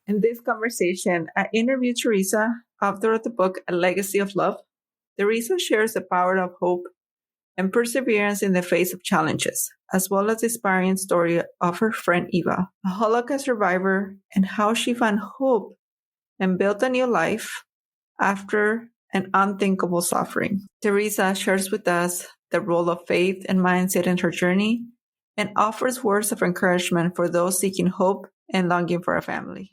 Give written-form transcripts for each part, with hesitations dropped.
In this conversation, I interview Teresa, author of the book A Legacy of Love. Teresa shares the power of hope and perseverance in the face of challenges, as well as the inspiring story of her friend Eva, a Holocaust survivor, and how she found hope and built a new life after an unthinkable suffering. Teresa shares with us the role of faith and mindset in her journey and offers words of encouragement for those seeking hope and longing for a family.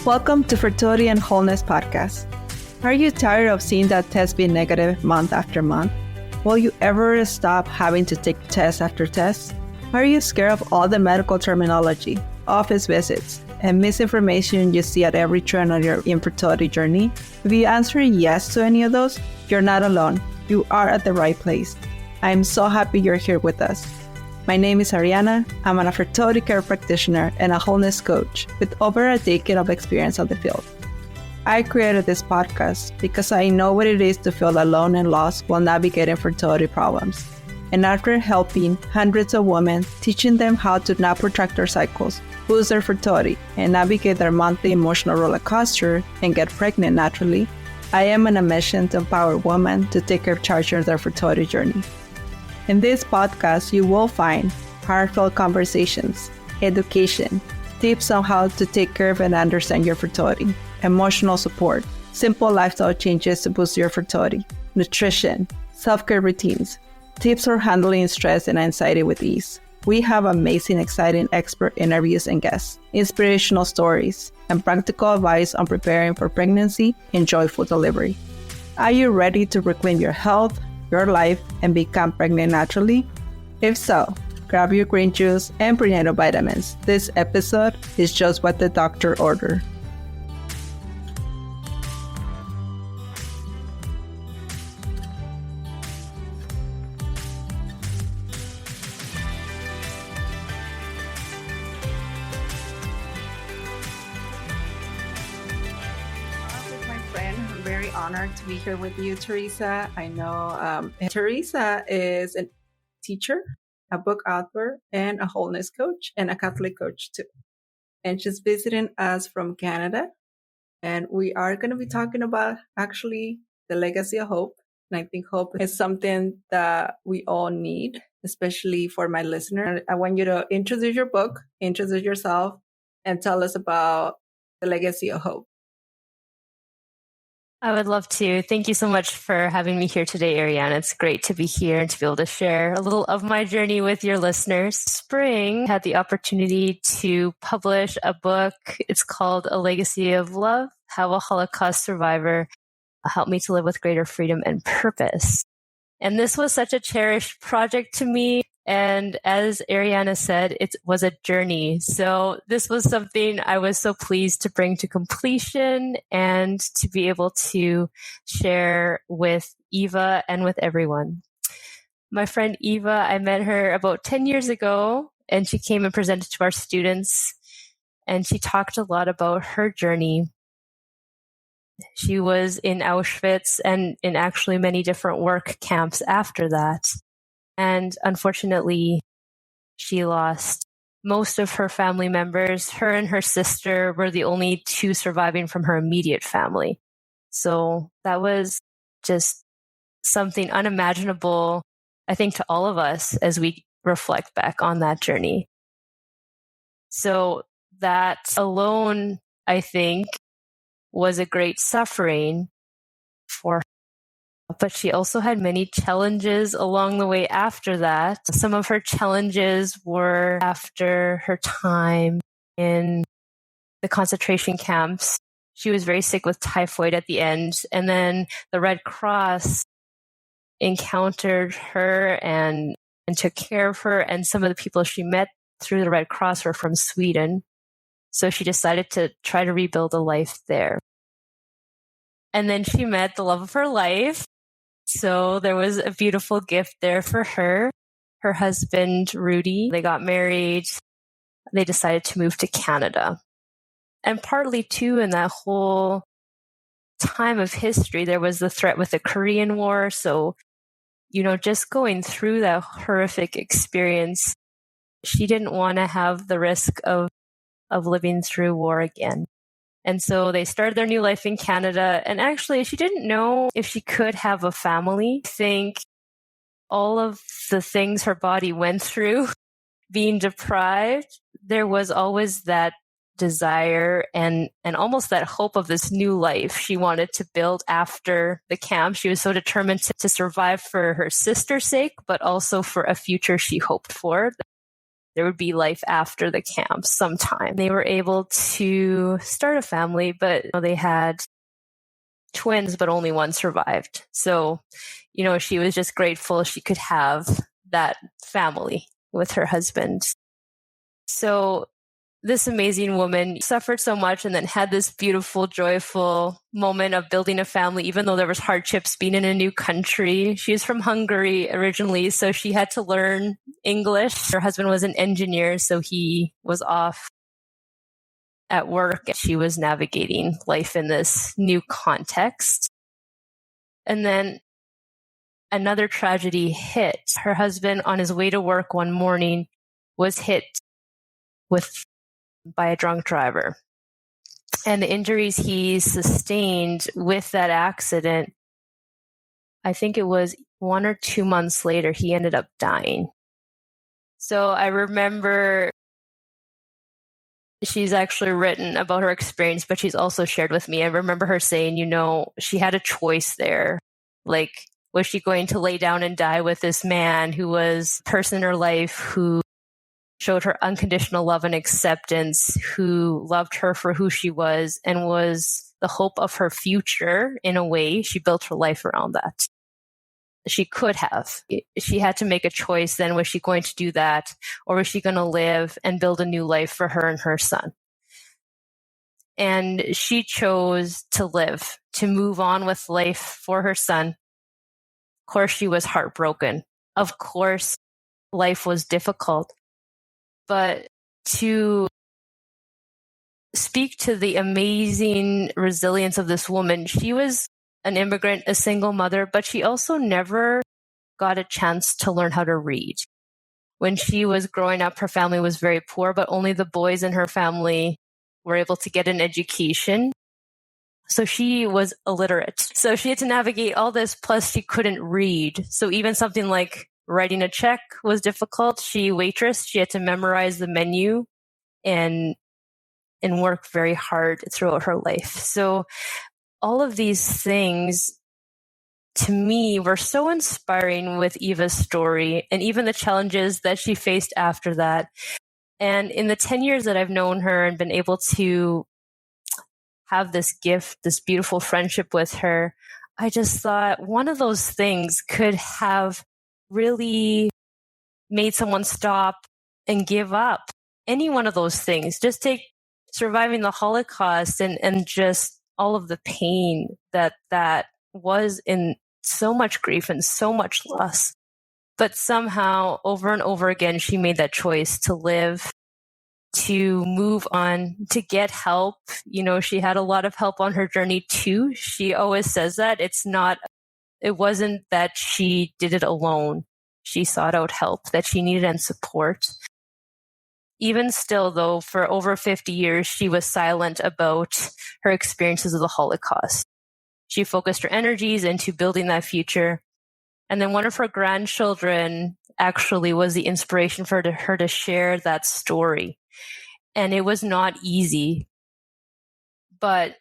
Welcome to Fertility and Wholeness Podcast. Are you tired of seeing that test be negative month after month? Will you ever stop having to take test after test? Are you scared of all the medical terminology, office visits, and misinformation you see at every turn on your infertility journey? If you answer yes to any of those, you're not alone. You are at the right place. I'm so happy you're here with us. My name is Arianna. I'm a fertility care practitioner and a wholeness coach with over a decade of experience on the field. I created this podcast because I know what it is to feel alone and lost while navigating fertility problems. And after helping hundreds of women, teaching them how to not protract their cycles, boost their fertility, and navigate their monthly emotional roller coaster and get pregnant naturally, I am on a mission to empower women to take charge of their fertility journey. In this podcast, you will find heartfelt conversations, education, tips on how to take care of and understand your fertility, emotional support, simple lifestyle changes to boost your fertility, nutrition, self-care routines, tips for handling stress and anxiety with ease. We have amazing, exciting expert interviews and guests, inspirational stories, and practical advice on preparing for pregnancy and joyful delivery. Are you ready to reclaim your health, your life, and become pregnant naturally? If so, grab your green juice and prenatal vitamins. This episode is just what the doctor ordered. Honored to be here with you, Teresa. I know Teresa is a teacher, a book author, and a wholeness coach, and a Catholic coach too. And she's visiting us from Canada. And we are going to be talking about actually the legacy of hope. And I think hope is something that we all need, especially for my listener. I want you to introduce your book, introduce yourself, and tell us about the legacy of hope. I would love to. Thank you so much for having me here today, Arianna. It's great to be here and to be able to share a little of my journey with your listeners. Spring had the opportunity to publish a book. It's called A Legacy of Love, How a Holocaust Survivor Helped Me to Live with Greater Freedom and Purpose. And this was such a cherished project to me. And as Arianna said, it was a journey. So this was something I was so pleased to bring to completion and to be able to share with Eva and with everyone. My friend Eva, I met her about 10 years ago, and she came and presented to our students, and she talked a lot about her journey. She was in Auschwitz and in actually many different work camps after that. And unfortunately, she lost most of her family members. Her and her sister were the only two surviving from her immediate family. So that was just something unimaginable, I think, to all of us as we reflect back on that journey. So that alone, I think, was a great suffering for her. But she also had many challenges along the way after that. Some of her challenges were after her time in the concentration camps. She was very sick with typhoid at the end. And then the Red Cross encountered her and took care of her. And some of the people she met through the Red Cross were from Sweden. So she decided to try to rebuild a life there. And then she met the love of her life. So there was a beautiful gift there for her. Her husband, Rudy, they got married. They decided to move to Canada. And partly too, in that whole time of history, there was the threat with the Korean War. So, just going through that horrific experience, she didn't want to have the risk of of living through war again. And so they started their new life in Canada. And actually, she didn't know if she could have a family. I think all of the things her body went through, being deprived, there was always that desire and almost that hope of this new life she wanted to build after the camp. She was so determined to survive for her sister's sake, but also for a future she hoped for. There would be life after the camp sometime. They were able to start a family, but they had twins, but only one survived. So, she was just grateful she could have that family with her husband. So this amazing woman suffered so much and then had this beautiful, joyful moment of building a family, even though there was hardships being in a new country. She was from Hungary originally, so she had to learn English. Her husband was an engineer, so he was off at work. She was navigating life in this new context. And then another tragedy hit. Her husband, on his way to work one morning, was hit by a drunk driver. And the injuries he sustained with that accident, I think it was 1 or 2 months later, he ended up dying. So I remember she's actually written about her experience, but she's also shared with me. I remember her saying, she had a choice there. Like, was she going to lay down and die with this man who was a person in her life who showed her unconditional love and acceptance, who loved her for who she was and was the hope of her future? In a way, she built her life around that. She could have. She had to make a choice then. Was she going to do that? Or was she going to live and build a new life for her and her son? And she chose to live, to move on with life for her son. Of course, she was heartbroken. Of course, life was difficult. But to speak to the amazing resilience of this woman, she was an immigrant, a single mother, but she also never got a chance to learn how to read. When she was growing up, her family was very poor, but only the boys in her family were able to get an education. So she was illiterate. So she had to navigate all this, plus she couldn't read. So even something like writing a check was difficult. She waitressed. She had to memorize the menu and work very hard throughout her life. So all of these things, to me, were so inspiring with Eva's story and even the challenges that she faced after that. And in the 10 years that I've known her and been able to have this gift, this beautiful friendship with her, I just thought one of those things could have really made someone stop and give up. Any one of those things. Just take surviving the Holocaust and just all of the pain that was in so much grief and so much loss. But somehow, over and over again, she made that choice to live, to move on, to get help. She had a lot of help on her journey too. She always says that it wasn't that she did it alone. She sought out help that she needed and support. Even still, though, for over 50 years, she was silent about her experiences of the Holocaust. She focused her energies into building that future. And then one of her grandchildren actually was the inspiration for her to share that story. And it was not easy, but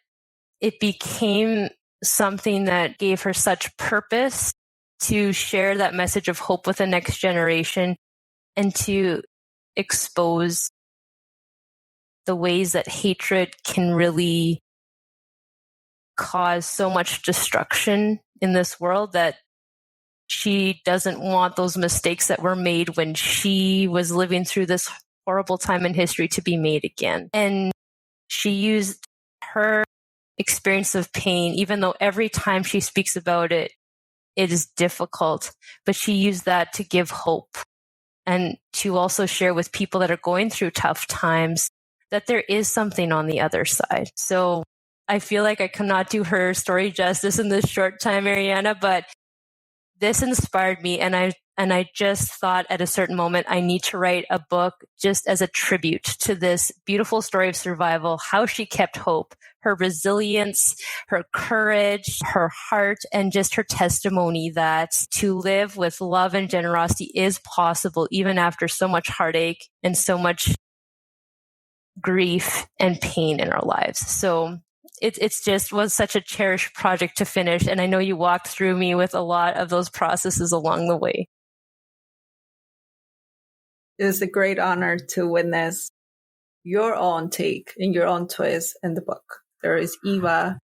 it became something that gave her such purpose to share that message of hope with the next generation and to expose the ways that hatred can really cause so much destruction in this world, that she doesn't want those mistakes that were made when she was living through this horrible time in history to be made again. And she used her experience of pain, even though every time she speaks about it, it is difficult, but she used that to give hope and to also share with people that are going through tough times that there is something on the other side. So I feel like I cannot do her story justice in this short time, Arianna, but this inspired me, and I just thought at a certain moment, I need to write a book just as a tribute to this beautiful story of survival, how she kept hope, her resilience, her courage, her heart, and just her testimony that to live with love and generosity is possible, even after so much heartache and so much grief and pain in our lives. So it's just was such a cherished project to finish. And I know you walked through me with a lot of those processes along the way. It is a great honor to witness your own take and your own twist in the book. There is Eva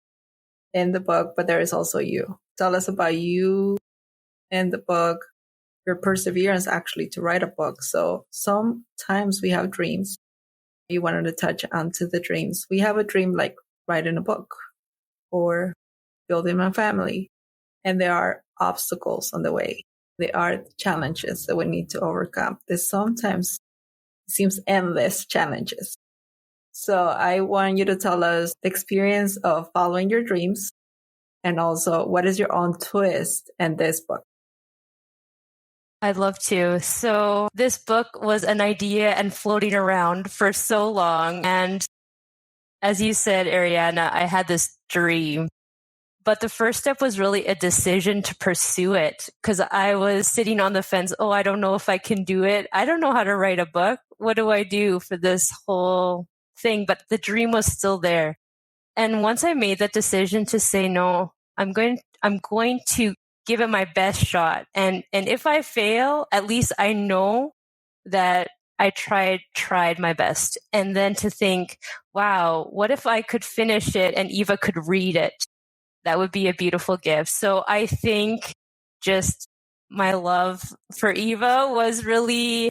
in the book, but there is also you. Tell us about you in the book, your perseverance actually to write a book. So sometimes we have dreams. You wanted to touch onto the dreams. We have a dream like writing a book or building a family. And there are obstacles on the way. There are challenges that we need to overcome. There's sometimes seems endless challenges. So I want you to tell us the experience of following your dreams and also what is your own twist in this book. I'd love to. So this book was an idea and floating around for so long. And as you said, Arianna, I had this dream. But the first step was really a decision to pursue it because I was sitting on the fence. Oh, I don't know if I can do it. I don't know how to write a book. What do I do for this whole thing? But the dream was still there. And once I made that decision to say, no, I'm going to give it my best shot. And if I fail, at least I know that I tried my best. And then to think, wow, what if I could finish it and Eva could read it? That would be a beautiful gift. So I think just my love for Eva was really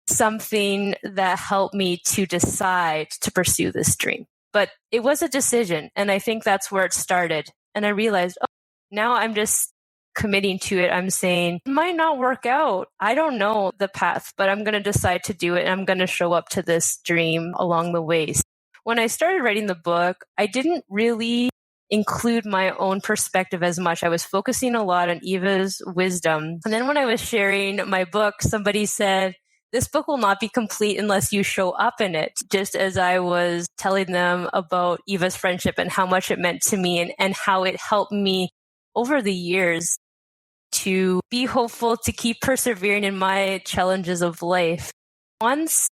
something that helped me to decide to pursue this dream. But it was a decision. And I think that's where it started. And I realized, oh, now I'm just committing to it. I'm saying it might not work out. I don't know the path, but I'm going to decide to do it. And I'm going to show up to this dream along the way. When I started writing the book, I didn't really include my own perspective as much. I was focusing a lot on Eva's wisdom. And then when I was sharing my book, somebody said, this book will not be complete unless you show up in it. Just as I was telling them about Eva's friendship and how much it meant to me and how it helped me over the years to be hopeful, to keep persevering in my challenges of life. Once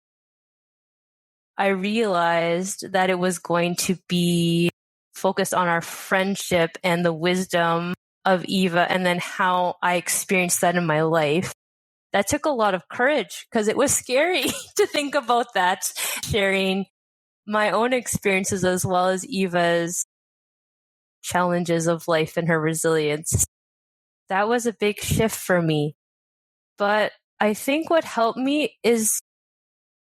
I realized that it was going to be focused on our friendship and the wisdom of Eva and then how I experienced that in my life, that took a lot of courage because it was scary to think about that, sharing my own experiences as well as Eva's challenges of life and her resilience. That was a big shift for me. But I think what helped me is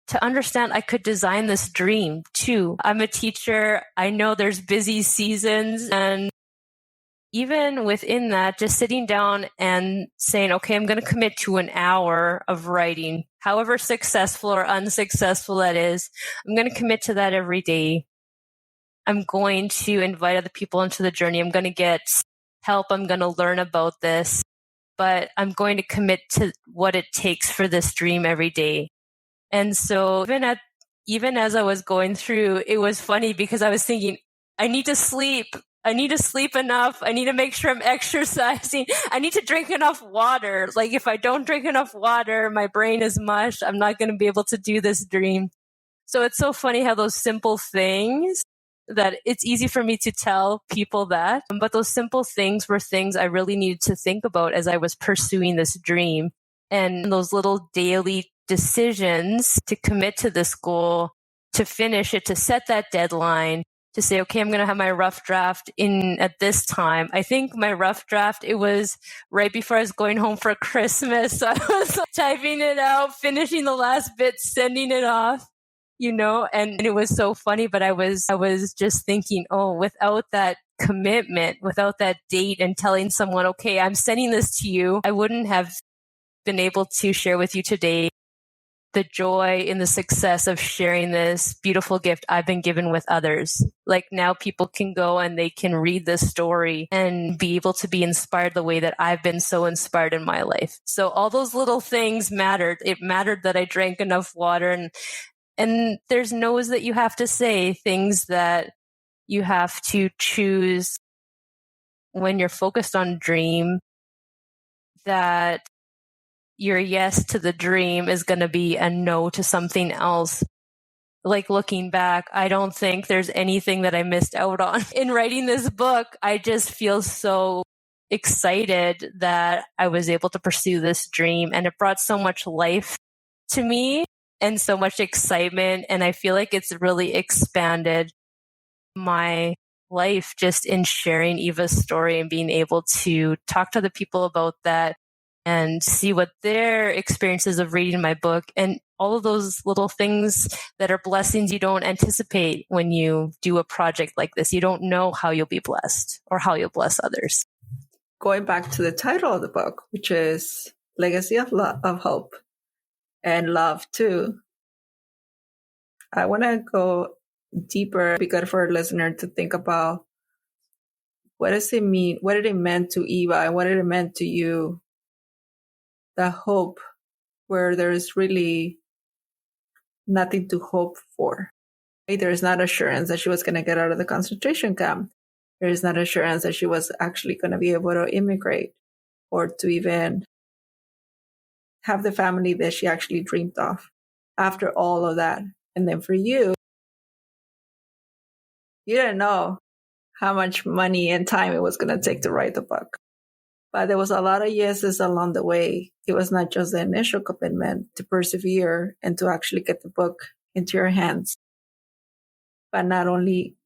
to understand I could design this dream too. I'm a teacher. I know there's busy seasons. And even within that, just sitting down and saying, okay, I'm going to commit to an hour of writing, however successful or unsuccessful that is. I'm going to commit to that every day. I'm going to invite other people into the journey. I'm going to get help. I'm going to learn about this, but I'm going to commit to what it takes for this dream every day. And so even as I was going through, it was funny because I was thinking, I need to sleep. I need to sleep enough. I need to make sure I'm exercising. I need to drink enough water. Like if I don't drink enough water, my brain is mush. I'm not going to be able to do this dream. So it's so funny how those simple things that it's easy for me to tell people that, but those simple things were things I really needed to think about as I was pursuing this dream. And those little daily decisions to commit to this goal, to finish it, to set that deadline, to say, okay, I'm going to have my rough draft in at this time. I think my rough draft, it was right before I was going home for Christmas. So I was typing it out, finishing the last bit, sending it off, and it was so funny. But I was just thinking, oh, without that commitment, without that date and telling someone, okay, I'm sending this to you, I wouldn't have been able to share with you today the joy in the success of sharing this beautiful gift I've been given with others. Like now people can go and they can read this story and be able to be inspired the way that I've been so inspired in my life. So all those little things mattered. It mattered that I drank enough water, and there's no's that you have to say, things that you have to choose when you're focused on dream, that your yes to the dream is going to be a no to something else. Like looking back, I don't think there's anything that I missed out on in writing this book. I just feel so excited that I was able to pursue this dream, and it brought so much life to me and so much excitement. And I feel like it's really expanded my life just in sharing Eva's story and being able to talk to other people about that and see what their experiences of reading my book and all of those little things that are blessings you don't anticipate when you do a project like this. You don't know how you'll be blessed or how you'll bless others. Going back to the title of the book, which is Legacy of Hope and Love Too, I want to go deeper. It'd be good for a listener to think about, what does it mean? What did it mean to Eva and what did it mean to you? The hope where there is really nothing to hope for. There is not assurance that she was going to get out of the concentration camp. There is not assurance that she was actually going to be able to immigrate or to even have the family that she actually dreamed of after all of that. And then for you, you didn't know how much money and time it was going to take to write the book. But there was a lot of yeses along the way. It was not just the initial commitment to persevere and to actually get the book into your hands, but not only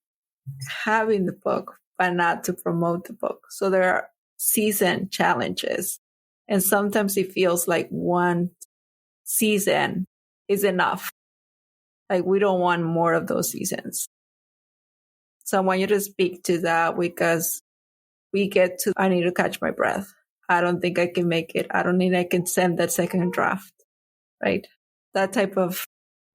having the book, but not to promote the book. So there are season challenges. And sometimes it feels like one season is enough. Like we don't want more of those seasons. So I want you to speak to that, because we get to, I need to catch my breath. I don't think I can make it. I don't think I can send that second draft, right? That type of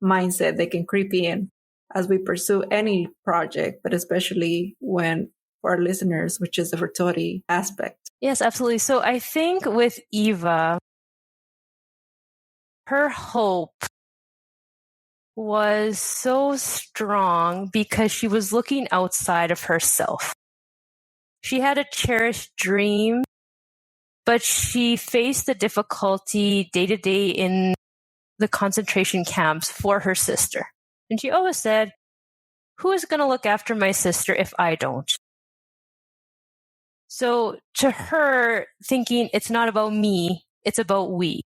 mindset that can creep in as we pursue any project, but especially when for our listeners, which is the fertility aspect. Yes, absolutely. So I think with Eva, her hope was so strong because she was looking outside of herself. She had a cherished dream, but she faced the difficulty day to day in the concentration camps for her sister. And she always said, who is going to look after my sister if I don't? So to her, thinking it's not about me, it's about we.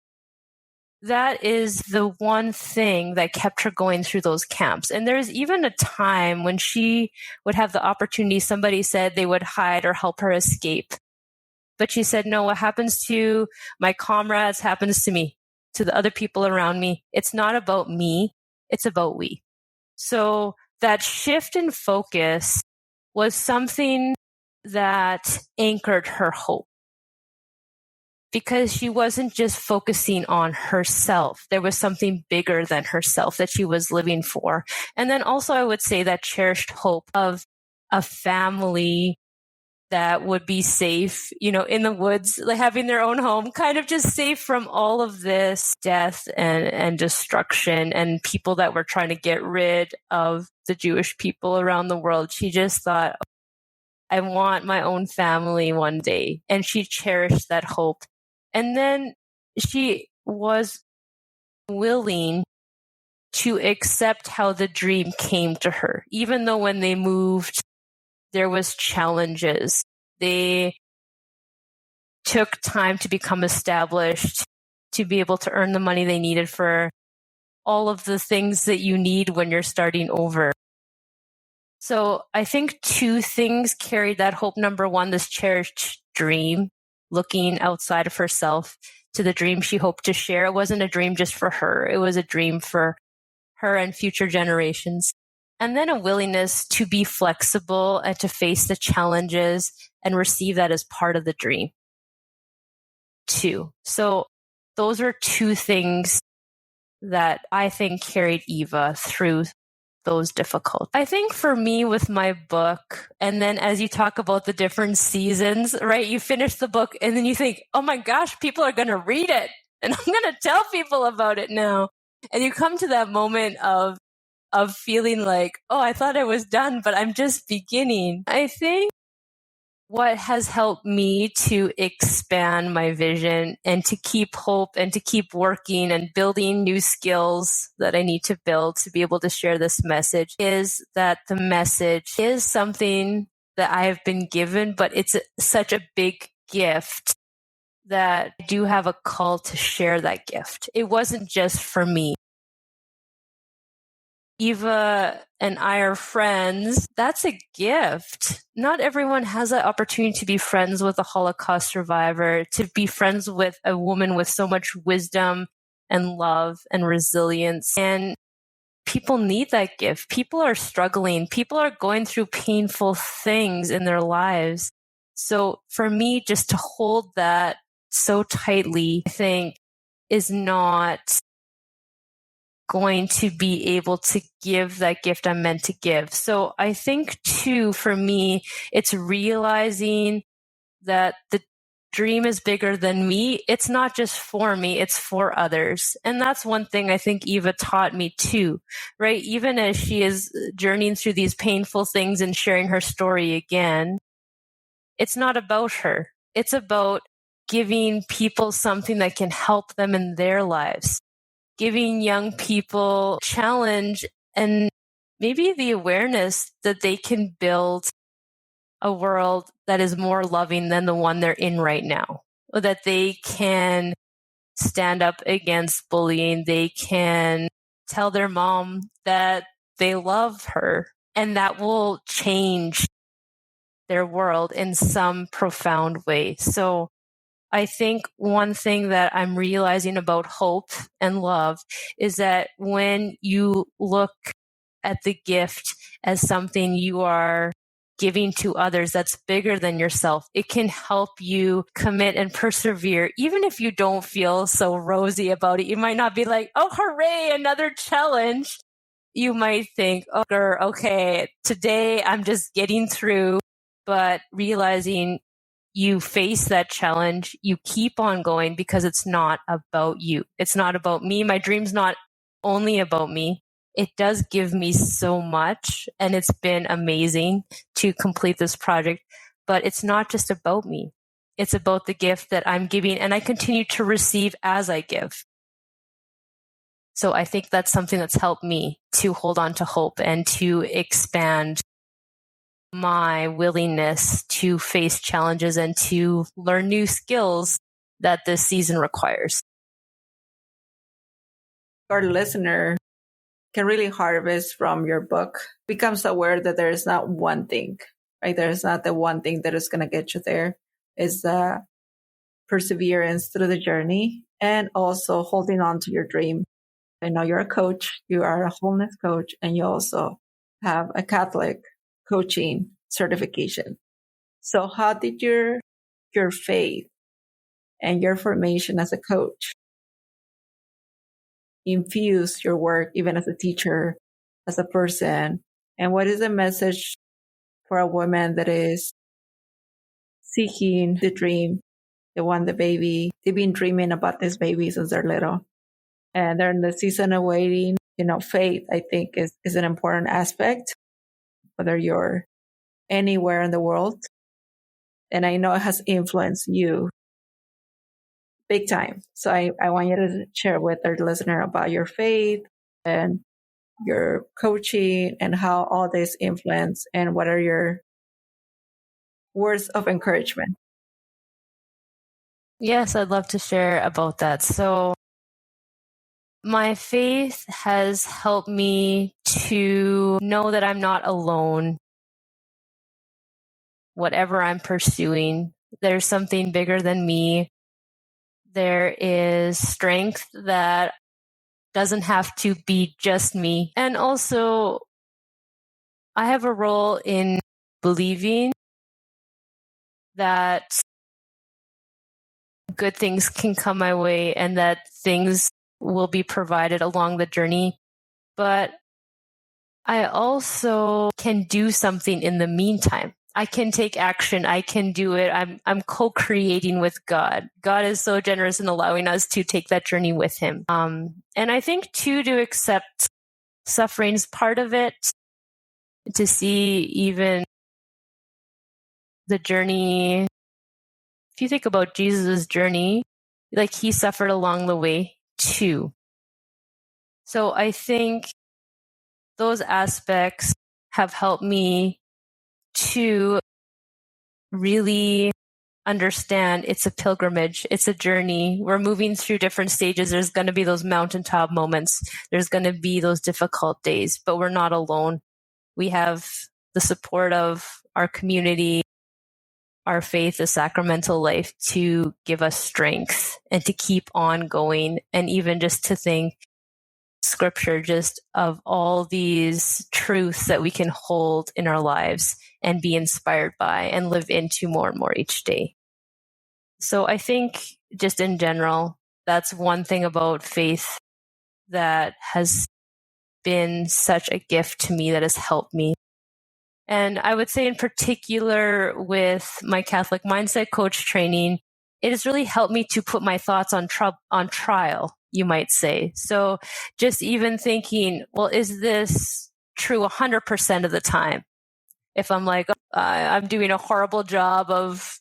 That is the one thing that kept her going through those camps. And there's even a time when she would have the opportunity, somebody said they would hide or help her escape. But she said, no, what happens to my comrades happens to me, to the other people around me. It's not about me, it's about we. So that shift in focus was something that anchored her hope, because she wasn't just focusing on herself. There was something bigger than herself that she was living for. And then also I would say that cherished hope of a family that would be safe, in the woods, like having their own home, kind of just safe from all of this death and destruction and people that were trying to get rid of the Jewish people around the world. She just thought, I want my own family one day. And she cherished that hope. And then she was willing to accept how the dream came to her, even though when they moved, there was challenges. They took time to become established, to be able to earn the money they needed for all of the things that you need when you're starting over. So I think two things carried that hope. Number one, this cherished dream, looking outside of herself to the dream she hoped to share. It wasn't a dream just for her. It was a dream for her and future generations. And then a willingness to be flexible and to face the challenges and receive that as part of the dream too. So those are two things that I think carried Eva through those difficult. I think for me with my book, and then as you talk about the different seasons, right? You finish the book and then you think, oh my gosh, people are going to read it and I'm going to tell people about it now. And you come to that moment of feeling like, oh, I thought I was done, but I'm just beginning. I think what has helped me to expand my vision and to keep hope and to keep working and building new skills that I need to build to be able to share this message is that the message is something that I have been given, but it's such a big gift that I do have a call to share that gift. It wasn't just for me. Eva and I are friends. That's a gift. Not everyone has that opportunity to be friends with a Holocaust survivor, to be friends with a woman with so much wisdom and love and resilience. And people need that gift. People are struggling. People are going through painful things in their lives. So for me, just to hold that so tightly, I think, is not going to be able to give that gift I'm meant to give. So I think too, for me, it's realizing that the dream is bigger than me. It's not just for me, it's for others. And that's one thing I think Eva taught me too, right? Even as she is journeying through these painful things and sharing her story again, it's not about her. It's about giving people something that can help them in their lives. Giving young people challenge and maybe the awareness that they can build a world that is more loving than the one they're in right now, or that they can stand up against bullying. They can tell their mom that they love her, and that will change their world in some profound way. So I think one thing that I'm realizing about hope and love is that when you look at the gift as something you are giving to others that's bigger than yourself, it can help you commit and persevere. Even if you don't feel so rosy about it, you might not be like, oh, hooray, another challenge. You might think, oh, okay, today I'm just getting through, but realizing you face that challenge, you keep on going because it's not about you. It's not about me. My dream's not only about me. It does give me so much, and it's been amazing to complete this project, but it's not just about me. It's about the gift that I'm giving, and I continue to receive as I give. So I think that's something that's helped me to hold on to hope and to expand my willingness to face challenges and to learn new skills that this season requires. Our listener can really harvest from your book, becomes aware that there is not one thing, right? There's not the one thing that is going to get you there. It's the perseverance through the journey and also holding on to your dream. I know you're a coach, you are a wholeness coach, and you also have a Catholic coaching certification. So how did your faith and your formation as a coach infuse your work, even as a teacher, as a person? And what is the message for a woman that is seeking the dream? They want the baby. They've been dreaming about this baby since they're little. And they're in the season of waiting. Faith, I think, is an important aspect, whether you're anywhere in the world. And I know it has influenced you big time. So I want you to share with our listener about your faith and your coaching and how all this influence, and what are your words of encouragement. Yes, I'd love to share about that. So my faith has helped me to know that I'm not alone. Whatever I'm pursuing, there's something bigger than me. There is strength that doesn't have to be just me. And also, I have a role in believing that good things can come my way and that things will be provided along the journey. But I also can do something in the meantime. I can take action. I can do it. I'm co-creating with God. God is so generous in allowing us to take that journey with him. And I think too, to accept suffering is part of it, to see even the journey. If you think about Jesus' journey, like he suffered along the way too. So I think those aspects have helped me to really understand it's a pilgrimage. It's a journey. We're moving through different stages. There's going to be those mountaintop moments. There's going to be those difficult days, but we're not alone. We have the support of our community, our faith, the sacramental life to give us strength and to keep on going. And even just to think scripture, just of all these truths that we can hold in our lives and be inspired by and live into more and more each day. So I think just in general, that's one thing about faith that has been such a gift to me, that has helped me. And I would say in particular with my Catholic mindset coach training, it has really helped me to put my thoughts on trial, you might say. So just even thinking, well, is this true 100% of the time? If I'm like, I'm doing a horrible job of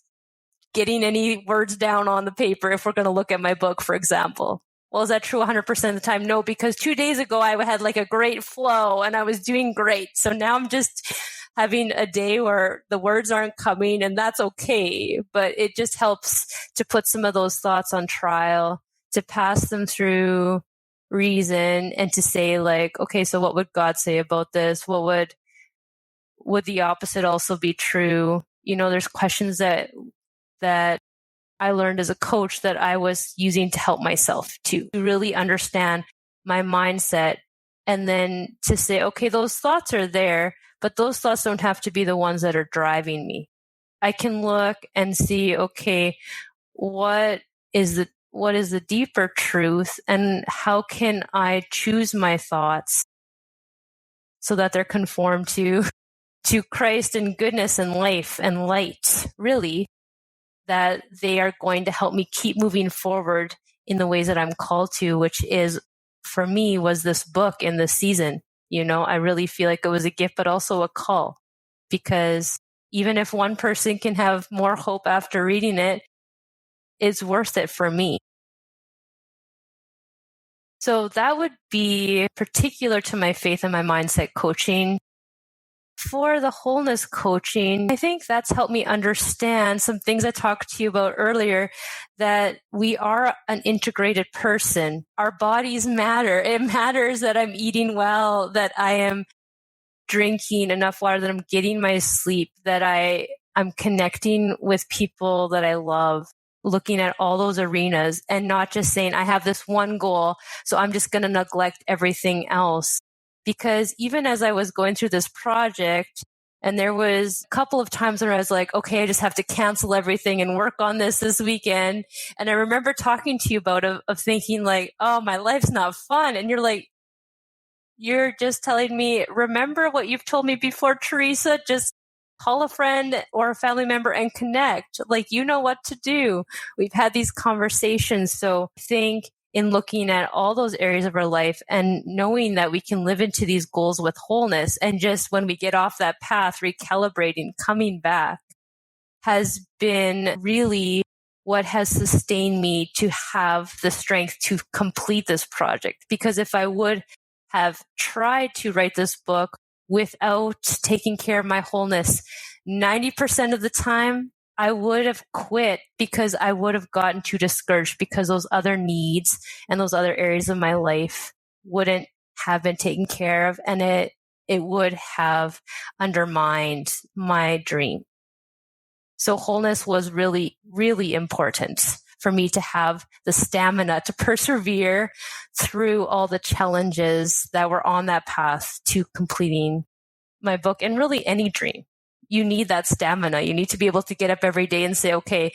getting any words down on the paper, if we're going to look at my book, for example. Well, is that true 100% of the time? No, because 2 days ago I had like a great flow and I was doing great. So now I'm just having a day where the words aren't coming, and that's okay. But it just helps to put some of those thoughts on trial, to pass them through reason, and to say like, okay, so what would God say about this? What would the opposite also be true? You know, there's questions that I learned as a coach that I was using to help myself to really understand my mindset, and then to say, okay, those thoughts are there, but those thoughts don't have to be the ones that are driving me. I can look and see, okay, what is the deeper truth, and how can I choose my thoughts so that they're conformed to Christ and goodness and life and light, really, that they are going to help me keep moving forward in the ways that I'm called to, which is, for me, was this book in this season. You know, I really feel like it was a gift, but also a call, because even if one person can have more hope after reading it, it's worth it for me. So that would be particular to my faith and my mindset coaching. For the wholeness coaching, I think that's helped me understand some things I talked to you about earlier, that we are an integrated person. Our bodies matter. It matters that I'm eating well, that I am drinking enough water, that I'm getting my sleep, that I'm connecting with people that I love, looking at all those arenas and not just saying, I have this one goal, so I'm just going to neglect everything else. Because even as I was going through this project, and there was a couple of times where I was like, okay, I just have to cancel everything and work on this weekend. And I remember talking to you about of thinking like, oh, my life's not fun. And you're like, you're just telling me, remember what you've told me before, Teresa, just call a friend or a family member and connect. Like, you know what to do. We've had these conversations. So I think in looking at all those areas of our life and knowing that we can live into these goals with wholeness, and just when we get off that path, recalibrating, coming back, has been really what has sustained me to have the strength to complete this project. Because if I would have tried to write this book without taking care of my wholeness, 90% of the time, I would have quit, because I would have gotten too discouraged, because those other needs and those other areas of my life wouldn't have been taken care of, and it would have undermined my dream. So wholeness was really, really important for me to have the stamina to persevere through all the challenges that were on that path to completing my book, and really any dream. You need that stamina. You need to be able to get up every day and say, okay,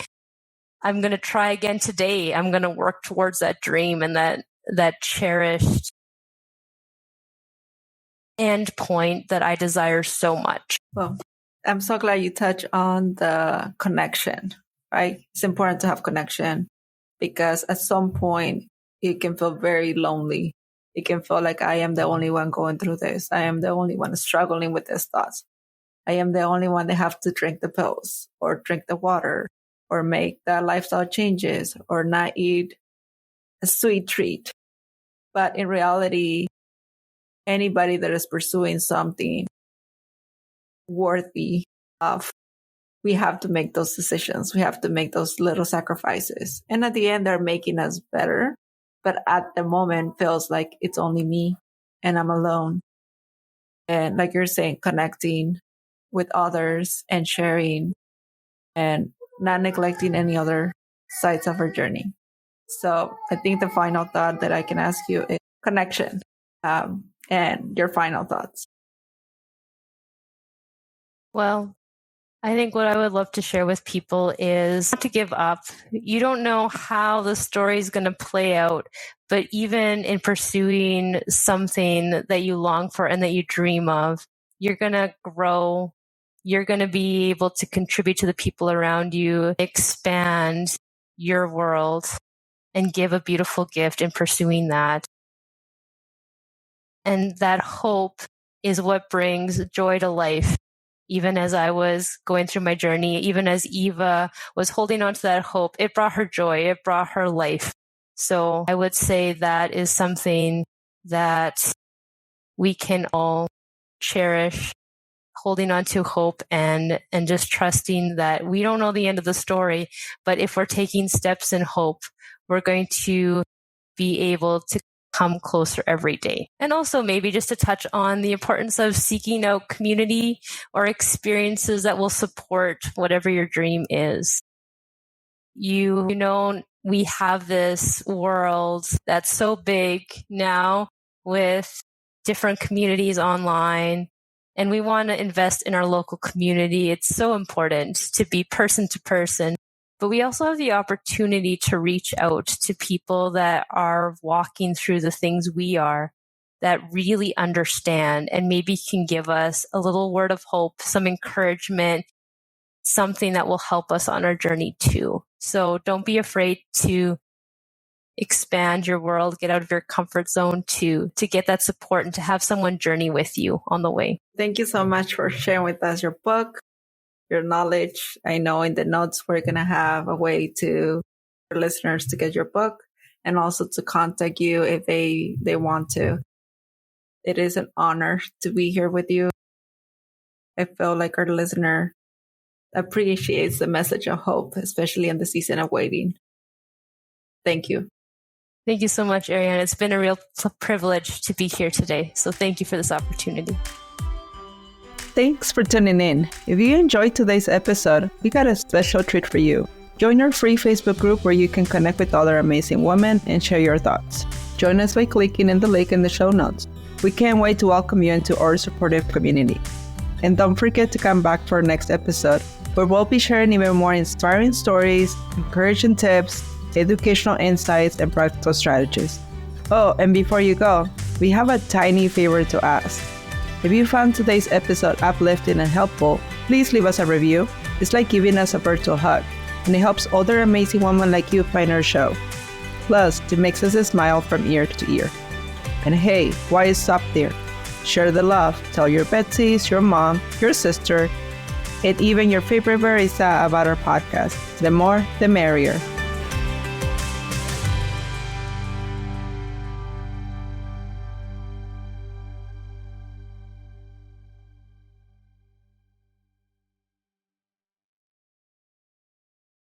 I'm going to try again today. I'm going to work towards that dream and that that cherished end point that I desire so much. Well, I'm so glad you touched on the connection, right? It's important to have connection because at some point you can feel very lonely. You can feel like I am the only one going through this. I am the only one struggling with these thoughts. I am the only one that have to drink the pills or drink the water or make the lifestyle changes or not eat a sweet treat. But in reality, anybody that is pursuing something worthy of, we have to make those decisions. We have to make those little sacrifices. And at the end, they're making us better. But at the moment, feels like it's only me and I'm alone. And like you're saying, connecting with others and sharing and not neglecting any other sides of our journey. So I think the final thought that I can ask you is connection, and your final thoughts. Well, I think what I would love to share with people is not to give up. You don't know how the story is going to play out, but even in pursuing something that you long for and that you dream of, you're going to grow. You're going to be able to contribute to the people around you, expand your world, and give a beautiful gift in pursuing that. And that hope is what brings joy to life. Even as I was going through my journey, even as Eva was holding on to that hope, it brought her joy, it brought her life. So I would say that is something that we can all cherish, holding on to hope and just trusting that we don't know the end of the story, but if we're taking steps in hope, we're going to be able to come closer every day. And also maybe just to touch on the importance of seeking out community or experiences that will support whatever your dream is. You know, we have this world that's so big now with different communities online, and we want to invest in our local community. It's so important to be person to person. But we also have the opportunity to reach out to people that are walking through the things we are, that really understand and maybe can give us a little word of hope, some encouragement, something that will help us on our journey too. So don't be afraid to expand your world, get out of your comfort zone to get that support and to have someone journey with you on the way. Thank you so much for sharing with us your book, your knowledge. I know in the notes we're going to have a way to for listeners to get your book and also to contact you if they want to. It is an honor to be here with you. I feel like our listener appreciates the message of hope, especially in the season of waiting. Thank you. Thank you so much, Arianna. It's been a real privilege to be here today. So thank you for this opportunity. Thanks for tuning in. If you enjoyed today's episode, we got a special treat for you. Join our free Facebook group where you can connect with other amazing women and share your thoughts. Join us by clicking in the link in the show notes. We can't wait to welcome you into our supportive community. And don't forget to come back for our next episode, where we'll be sharing even more inspiring stories, encouraging tips, educational insights, and practical strategies. Oh, and before you go, we have a tiny favor to ask. If you found today's episode uplifting and helpful, please leave us a review. It's like giving us a virtual hug, and it helps other amazing women like you find our show. Plus, it makes us smile from ear to ear. And hey, why stop there? Share the love. Tell your Betsies, your mom, your sister, and even your favorite barista about our podcast. The more, the merrier.